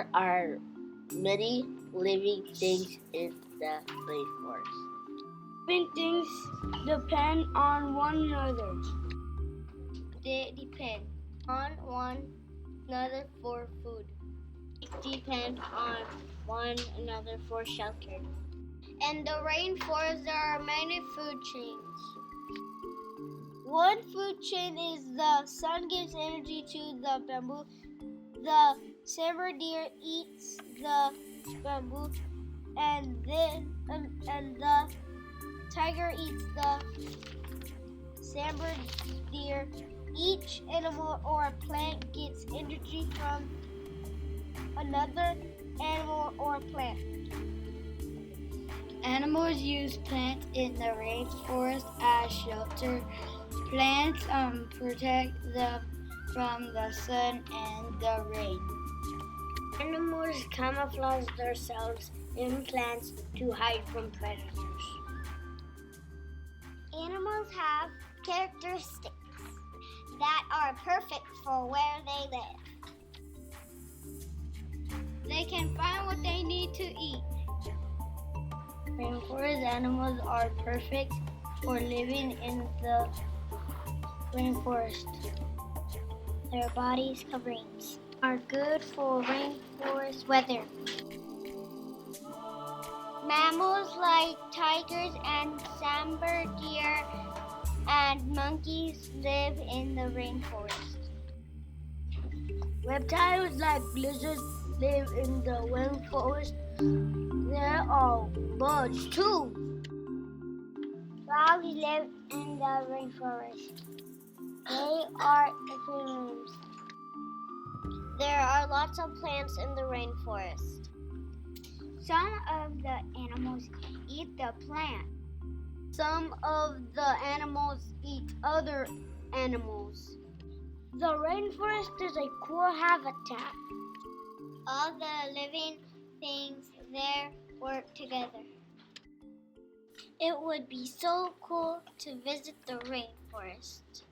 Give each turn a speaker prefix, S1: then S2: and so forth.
S1: There are many living things in the rainforest.
S2: Living things depend on one another.
S3: They depend on one another for food. They depend on one another for shelter. In the rainforest, there are many food chains. One food chain is the sun gives energy to the bamboo. The sambar deer eats the bamboo, and the tiger eats the sambar deer. Each animal or plant gets energy from another animal or plant.
S2: Animals use plants in the rainforest as shelter. Plants protect them from the sun and the rain. Animals camouflage themselves in plants to hide from predators.
S3: Animals have characteristics that are perfect for where they live. They can find what they need to eat.
S2: Rainforest animals are perfect for living in the rainforest.
S3: Their bodies coverings are good for rainforest weather. Mammals like tigers and sambar deer and monkeys live in the rainforest.
S2: Reptiles like lizards live in the rainforest. There are birds too.
S3: Frogs live in the rainforest. They are amphibians. There are lots of plants in the rainforest. Some of the animals eat the plant.
S2: Some of the animals eat other animals. The rainforest is a cool habitat.
S3: All the living things there work together. It would be so cool to visit the rainforest.